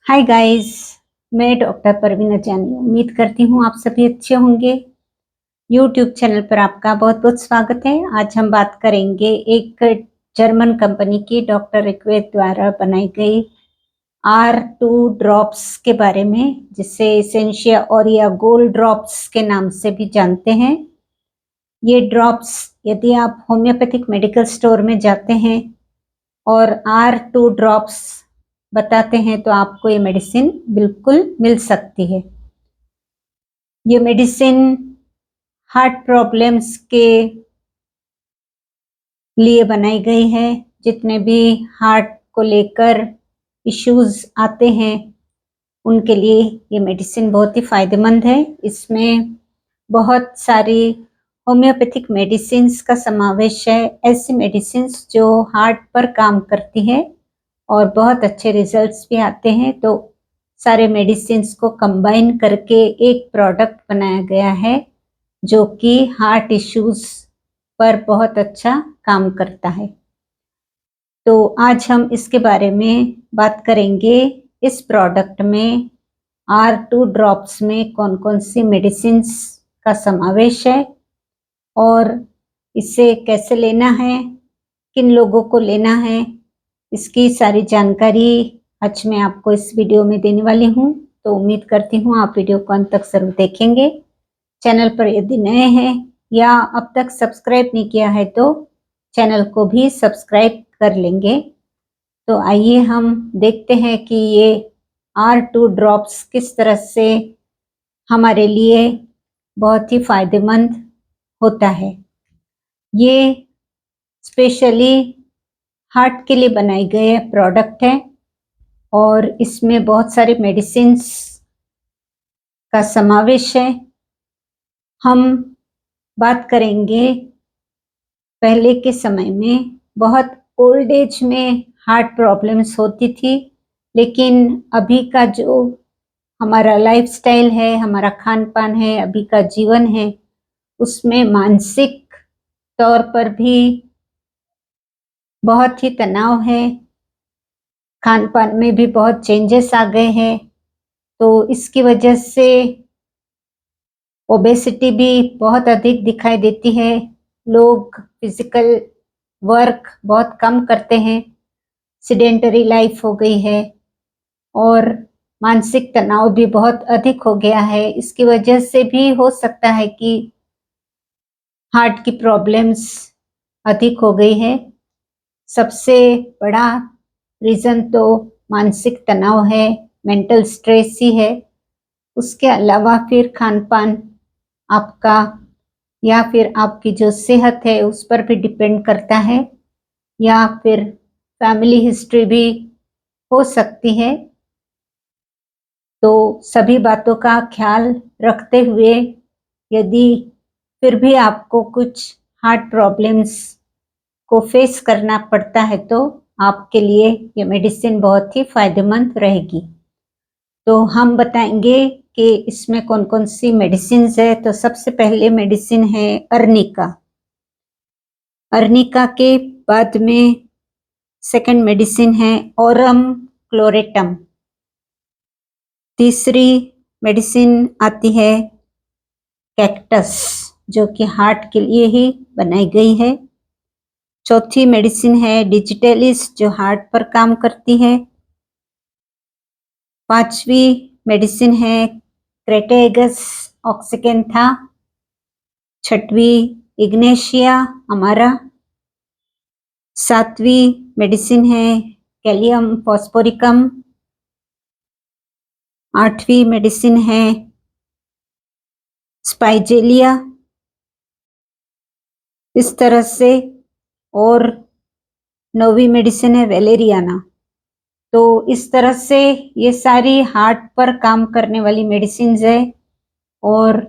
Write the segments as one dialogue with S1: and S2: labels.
S1: Hi guys. मैं doctor Parveen जानी उम्मीद करती हूँ आप सभी अच्छे होंगे। यूट्यूब चैनल पर आपका बहुत बहुत स्वागत है। आज हम बात करेंगे एक जर्मन कंपनी की डॉक्टर रिक्वेट द्वारा बनाई गई R2 ड्रॉप्स के बारे में, जिसे एसेंशिया और या गोल्ड ड्रॉप्स के नाम से भी जानते हैं। ये ड्रॉप्स यदि आप होम्योपैथिक मेडिकल स्टोर में जाते हैं और R2 ड्रॉप्स बताते हैं तो आपको ये मेडिसिन बिल्कुल मिल सकती है। ये मेडिसिन हार्ट प्रॉब्लम्स के लिए बनाई गई है। जितने भी हार्ट को लेकर इश्यूज आते हैं उनके लिए ये मेडिसिन बहुत ही फायदेमंद है। इसमें बहुत सारी होम्योपैथिक मेडिसिन्स का समावेश है, ऐसी मेडिसिन्स जो हार्ट पर काम करती है और बहुत अच्छे रिजल्ट्स भी आते हैं। तो सारे मेडिसिन्स को कंबाइन करके एक प्रोडक्ट बनाया गया है जो कि हार्ट इश्यूज पर बहुत अच्छा काम करता है। तो आज हम इसके बारे में बात करेंगे। इस प्रोडक्ट में R2 ड्रॉप्स में कौन कौन सी मेडिसिन्स का समावेश है और इसे कैसे लेना है, किन लोगों को लेना है, इसकी सारी जानकारी आज मैं आपको इस वीडियो में देने वाली हूँ। तो उम्मीद करती हूँ आप वीडियो को अंत तक जरूर देखेंगे। चैनल पर यदि नए हैं या अब तक सब्सक्राइब नहीं किया है तो चैनल को भी सब्सक्राइब कर लेंगे। तो आइए हम देखते हैं कि ये R2 ड्रॉप्स किस तरह से हमारे लिए बहुत ही फायदेमंद होता है। ये स्पेशली हार्ट के लिए बनाए गए प्रोडक्ट है और इसमें बहुत सारे मेडिसिन्स का समावेश है। हम बात करेंगे पहले के समय में बहुत ओल्ड एज में हार्ट प्रॉब्लम्स होती थी, लेकिन अभी का जो हमारा लाइफस्टाइल है, हमारा खान पान है, अभी का जीवन है, उसमें मानसिक तौर पर भी बहुत ही तनाव है। खान पान में भी बहुत चेंजेस आ गए हैं। तो इसकी वजह से ओबेसिटी भी बहुत अधिक दिखाई देती है। लोग फिजिकल वर्क बहुत कम करते हैं, सीडेंटरी लाइफ हो गई है और मानसिक तनाव भी बहुत अधिक हो गया है। इसकी वजह से भी हो सकता है कि हार्ट की प्रॉब्लम्स अधिक हो गई है। सबसे बड़ा रीज़न तो मानसिक तनाव है, मेंटल स्ट्रेस ही है। उसके अलावा फिर खान पान आपका या फिर आपकी जो सेहत है उस पर भी डिपेंड करता है, या फिर फैमिली हिस्ट्री भी हो सकती है। तो सभी बातों का ख्याल रखते हुए यदि फिर भी आपको कुछ हार्ट प्रॉब्लम्स को फेस करना पड़ता है तो आपके लिए ये मेडिसिन बहुत ही फायदेमंद रहेगी। तो हम बताएंगे कि इसमें कौन कौन सी मेडिसिन है। तो सबसे पहले मेडिसिन है अर्निका। अर्निका के बाद में सेकंड मेडिसिन है ओरम क्लोरेटम। तीसरी मेडिसिन आती है कैक्टस, जो कि हार्ट के लिए ही बनाई गई है। चौथी मेडिसिन है डिजिटलिस, जो हार्ट पर काम करती है। पांचवी मेडिसिन है क्रेटेगस ऑक्सिकेंथा। छठवीं इग्नेशिया अमारा। सातवीं मेडिसिन है कैलियम फॉस्फोरिकम। आठवीं मेडिसिन है स्पाइजेलिया। इस तरह से, और नौवीं मेडिसिन है वेलेरियाना। तो इस तरह से ये सारी हार्ट पर काम करने वाली मेडिसिन है। और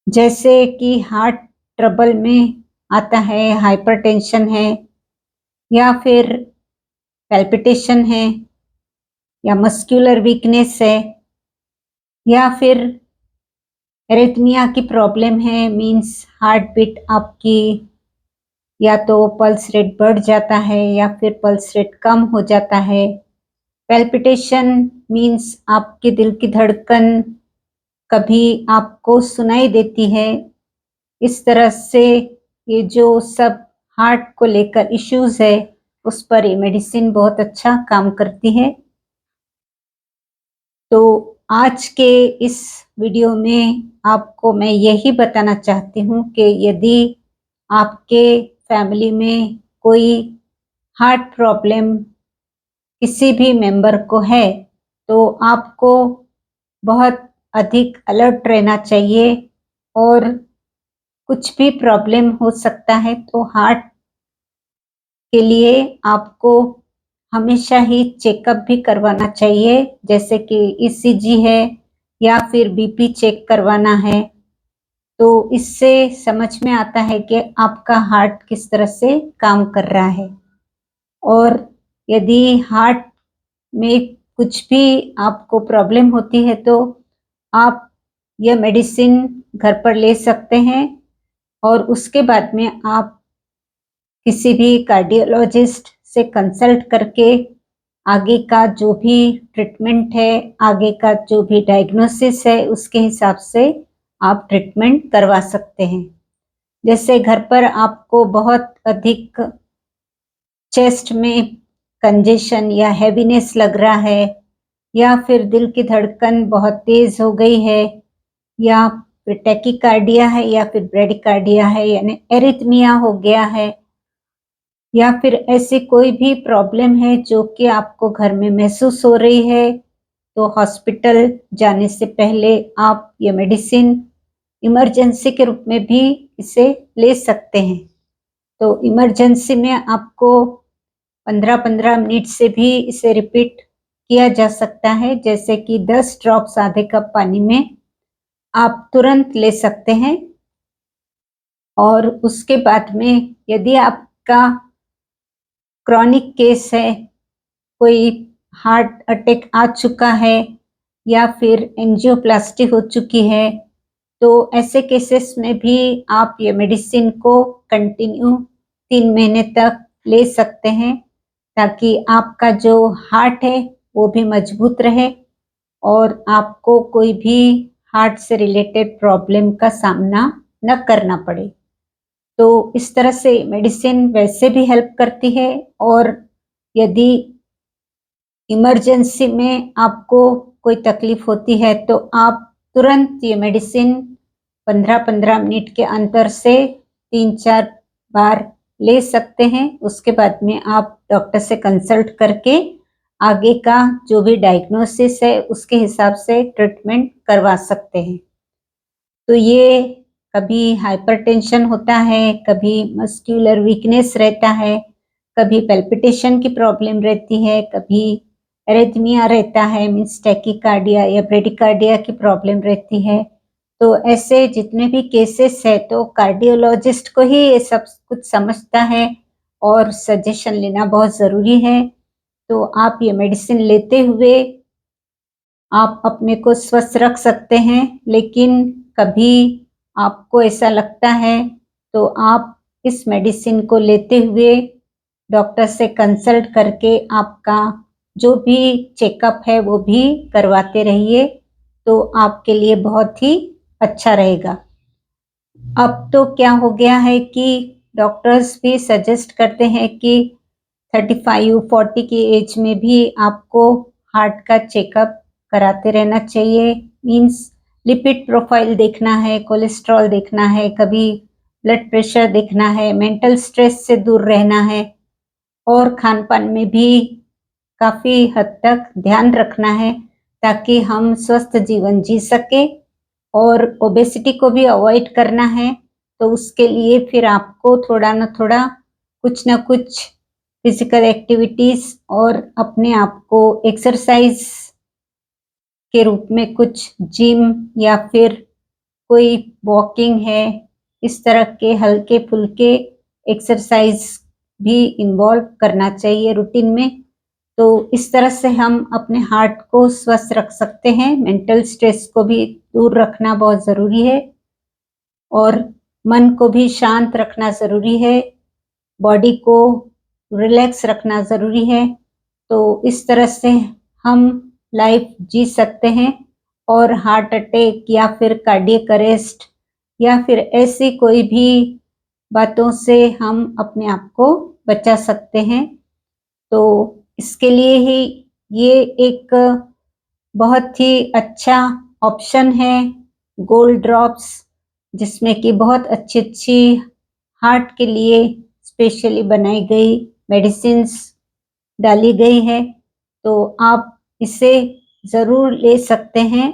S1: जैसे कि हार्ट ट्रबल में आता है, हाइपरटेंशन है या फिर पैल्पिटेशन है या मस्कुलर वीकनेस है या फिर एरिथमिया की प्रॉब्लम है, मींस हार्ट बीट आपकी या तो पल्स रेट बढ़ जाता है या फिर पल्स रेट कम हो जाता है, पैल्पिटेशन मीन्स आपके दिल की धड़कन कभी आपको सुनाई देती है। इस तरह से ये जो सब हार्ट को लेकर इश्यूज है उस पर ये मेडिसिन बहुत अच्छा काम करती है। तो आज के इस वीडियो में आपको मैं यही बताना चाहती हूँ कि यदि आपके फैमिली में कोई हार्ट प्रॉब्लम किसी भी मेंबर को है तो आपको बहुत अधिक अलर्ट रहना चाहिए और कुछ भी प्रॉब्लम हो सकता है तो हार्ट के लिए आपको हमेशा ही चेकअप भी करवाना चाहिए, जैसे कि ईसीजी है या फिर बीपी चेक करवाना है। तो इससे समझ में आता है कि आपका हार्ट किस तरह से काम कर रहा है। और यदि हार्ट में कुछ भी आपको प्रॉब्लम होती है तो आप यह मेडिसिन घर पर ले सकते हैं और उसके बाद में आप किसी भी कार्डियोलॉजिस्ट से कंसल्ट करके आगे का जो भी ट्रीटमेंट है, आगे का जो भी डायग्नोसिस है, उसके हिसाब से आप ट्रीटमेंट करवा सकते हैं। जैसे घर पर आपको बहुत अधिक चेस्ट में कंजेशन या हैवीनेस लग रहा है या फिर दिल की धड़कन बहुत तेज हो गई है या फिर टैकीकार्डिया है या फिर ब्रेडिकार्डिया है यानी एरिथमिया हो गया है या फिर ऐसी कोई भी प्रॉब्लम है जो कि आपको घर में महसूस हो रही है तो हॉस्पिटल जाने से पहले आप ये मेडिसिन इमरजेंसी के रूप में भी इसे ले सकते हैं। तो इमरजेंसी में आपको 15-15 मिनट से भी इसे रिपीट किया जा सकता है, जैसे कि 10 ड्रॉप्स आधे कप पानी में आप तुरंत ले सकते हैं। और उसके बाद में यदि आपका क्रॉनिक केस है, कोई हार्ट अटैक आ चुका है या फिर एंजियोप्लास्टी हो चुकी है, तो ऐसे केसेस में भी आप ये मेडिसिन को कंटिन्यू 3 महीने तक ले सकते हैं ताकि आपका जो हार्ट है वो भी मजबूत रहे और आपको कोई भी हार्ट से रिलेटेड प्रॉब्लम का सामना न करना पड़े। तो इस तरह से मेडिसिन वैसे भी हेल्प करती है और यदि इमरजेंसी में आपको कोई तकलीफ होती है तो आप तुरंत ये मेडिसिन 15-15 मिनट के अंतर से 3-4 बार ले सकते हैं। उसके बाद में आप डॉक्टर से कंसल्ट करके आगे का जो भी डायग्नोसिस है उसके हिसाब से ट्रीटमेंट करवा सकते हैं। तो ये कभी हाइपरटेंशन होता है, कभी मस्कुलर वीकनेस रहता है, कभी पैल्पिटेशन की प्रॉब्लम रहती है, कभी एरिथमिया रहता है मीन्स टैकीकार्डिया या ब्रेडिकार्डिया की प्रॉब्लम रहती है। तो ऐसे जितने भी केसेस है तो कार्डियोलॉजिस्ट को ही ये सब कुछ समझता है और सजेशन लेना बहुत ज़रूरी है। तो आप ये मेडिसिन लेते हुए आप अपने को स्वस्थ रख सकते हैं, लेकिन कभी आपको ऐसा लगता है तो आप इस मेडिसिन को लेते हुए डॉक्टर से कंसल्ट करके आपका जो भी चेकअप है वो भी करवाते रहिए, तो आपके लिए बहुत ही अच्छा रहेगा। अब तो क्या हो गया है कि डॉक्टर्स भी सजेस्ट करते हैं कि 35-40 की एज में भी आपको हार्ट का चेकअप कराते रहना चाहिए। मीन्स लिपिड प्रोफाइल देखना है, कोलेस्ट्रॉल देखना है, कभी ब्लड प्रेशर देखना है, मेंटल स्ट्रेस से दूर रहना है और खान-पान में भी काफ़ी हद तक ध्यान रखना है ताकि हम स्वस्थ जीवन जी सकें और ओबेसिटी को भी अवॉइड करना है। तो उसके लिए फिर आपको थोड़ा न थोड़ा कुछ न कुछ फिजिकल एक्टिविटीज़ और अपने आप को एक्सरसाइज के रूप में कुछ जिम या फिर कोई वॉकिंग है, इस तरह के हल्के-फुल्के एक्सरसाइज भी इन्वॉल्व करना चाहिए रूटीन में। तो इस तरह से हम अपने हार्ट को स्वस्थ रख सकते हैं। मेंटल स्ट्रेस को भी दूर रखना बहुत ज़रूरी है और मन को भी शांत रखना ज़रूरी है, बॉडी को रिलैक्स रखना ज़रूरी है। तो इस तरह से हम लाइफ जी सकते हैं और हार्ट अटैक या फिर कार्डियक अरेस्ट या फिर ऐसी कोई भी बातों से हम अपने आप को बचा सकते हैं। तो इसके लिए ही ये एक बहुत ही अच्छा ऑप्शन है गोल्ड ड्रॉप्स, जिसमें कि बहुत अच्छी हार्ट के लिए स्पेशली बनाई गई मेडिसिन्स डाली गई है। तो आप इसे ज़रूर ले सकते हैं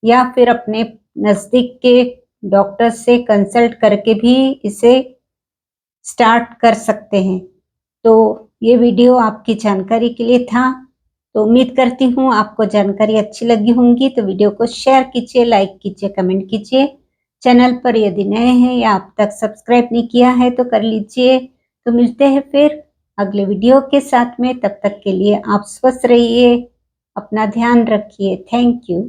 S1: या फिर अपने नज़दीक के डॉक्टर से कंसल्ट करके भी इसे स्टार्ट कर सकते हैं। तो ये वीडियो आपकी जानकारी के लिए था। तो उम्मीद करती हूँ आपको जानकारी अच्छी लगी होंगी। तो वीडियो को शेयर कीजिए, लाइक कीजिए, कमेंट कीजिए। चैनल पर यदि नए हैं या अब तक सब्सक्राइब नहीं किया है तो कर लीजिए। तो मिलते हैं फिर अगले वीडियो के साथ में। तब तक के लिए आप स्वस्थ रहिए, अपना ध्यान रखिए। Thank you.